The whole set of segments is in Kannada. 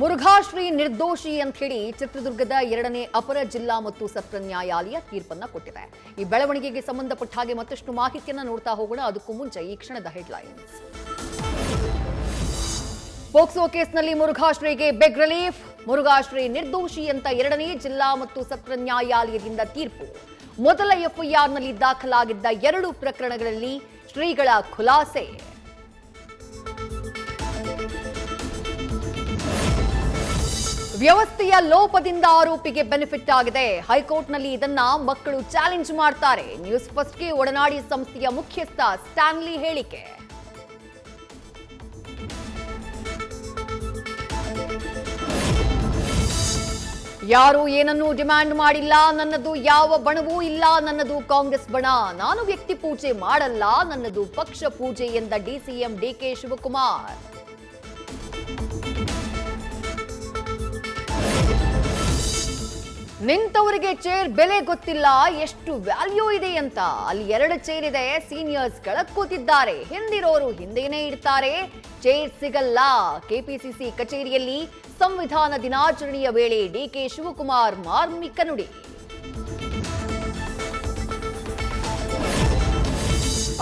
ಮುರುಘಾಶ್ರೀ ನಿರ್ದೋಷಿ ಅಂತ ಹೇಳಿ ಚಿತ್ರದುರ್ಗದ ಎರಡನೇ ಅಪರ ಜಿಲ್ಲಾ ಮತ್ತು ಸತ್ರ ನ್ಯಾಯಾಲಯ ತೀರ್ಪನ್ನು ಕೊಟ್ಟಿದೆ. ಈ ಬೆಳವಣಿಗೆಗೆ ಸಂಬಂಧಪಟ್ಟ ಹಾಗೆ ಮತ್ತಷ್ಟು ಮಾಹಿತಿಯನ್ನು ನೋಡ್ತಾ ಹೋಗೋಣ. ಅದಕ್ಕೂ ಮುಂಚೆ ಈ ಕ್ಷಣದ ಹೆಡ್ಲೈನ್ಸ್. ಪೋಕ್ಸೋ ಕೇಸ್ನಲ್ಲಿ ಮುರುಘಾಶ್ರೀಗೆ ಬಿಗ್ ರಿಲೀಫ್. ಮುರುಘಾಶ್ರೀ ನಿರ್ದೋಷಿ ಅಂತ ಎರಡನೇ ಜಿಲ್ಲಾ ಮತ್ತು ಸತ್ರ ನ್ಯಾಯಾಲಯದಿಂದ ತೀರ್ಪು. ಮೊದಲ ಎಫ್ಐಆರ್ನಲ್ಲಿ ದಾಖಲಾಗಿದ್ದ 2 ಪ್ರಕರಣಗಳಲ್ಲಿ ಶ್ರೀಗಳ ಖುಲಾಸೆ. ವ್ಯವಸ್ಥೆಯ ಲೋಪದಿಂದ ಆರೋಪಿಗೆ ಬೆನಿಫಿಟ್ ಆಗಿದೆ. ಹೈಕೋರ್ಟ್ನಲ್ಲಿ ಇದನ್ನ ಮಕ್ಕಳು ಚಾಲೆಂಜ್ ಮಾಡ್ತಾರೆ. ನ್ಯೂಸ್ ಫಸ್ಟ್ಗೆ ಒಡನಾಡಿ ಸಂಸ್ಥೆಯ ಮುಖ್ಯಸ್ಥ ಸ್ಟ್ಯಾನ್ಲಿ ಹೇಳಿಕೆ. ಯಾರು ಏನನ್ನೂ ಡಿಮ್ಯಾಂಡ್ ಮಾಡಿಲ್ಲ. ನನ್ನದು ಯಾವ ಬಣವೂ ಇಲ್ಲ. ನನ್ನದು ಕಾಂಗ್ರೆಸ್ ಬಣ. ನಾನು ವ್ಯಕ್ತಿ ಪೂಜೆ ಮಾಡಲ್ಲ. ನನ್ನದು ಪಕ್ಷ ಪೂಜೆ ಎಂದ ಡಿಸಿಎಂ ಡಿಕೆ ಶಿವಕುಮಾರ್. ನಿಂತವರಿಗೆ ಚೇರ್ ಬೆಲೆ ಗೊತ್ತಿಲ್ಲ, ಎಷ್ಟು ವ್ಯಾಲ್ಯೂ ಇದೆ ಅಂತ. ಅಲ್ಲಿ 2 ಚೇರ್ ಇದೆ. ಸೀನಿಯರ್ಸ್ ಕೆಳಗೆ ಕೂತಿದ್ದಾರೆ. ಹಿಂದಿರೋರು ಹಿಂದೆನೇ ಇಡ್ತಾರೆ. ಚೇರ್ ಸಿಗಲ್ಲ. ಕೆಪಿಸಿಸಿ ಕಚೇರಿಯಲ್ಲಿ ಸಂವಿಧಾನ ದಿನಾಚರಣೆಯ ವೇಳೆ ಡಿಕೆ ಶಿವಕುಮಾರ್ ಮಾರ್ಮಿಕ ನುಡಿ.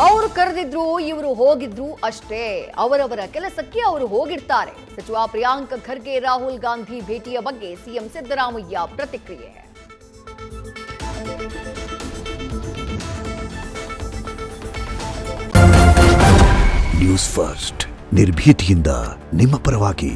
ಅವರು ಕರೆದಿದ್ರು, ಇವರು ಹೋಗಿದ್ರು ಅಷ್ಟೇ. ಅವರವರ ಕೆಲಸಕ್ಕೆ ಅವರು ಹೋಗಿರ್ತಾರೆ. ಸಚಿವ ಪ್ರಿಯಾಂಕ್ ಖರ್ಗೆ ರಾಹುಲ್ ಗಾಂಧಿ ಭೇಟಿಯ ಬಗ್ಗೆ ಸಿಎಂ ಸಿದ್ದರಾಮಯ್ಯ ಪ್ರತಿಕ್ರಿಯೆ. ನ್ಯೂಸ್ ಫಸ್ಟ್ ನಿರ್ಭೀತಿಯಿಂದ ನಿಮ್ಮ ಪರವಾಗಿ.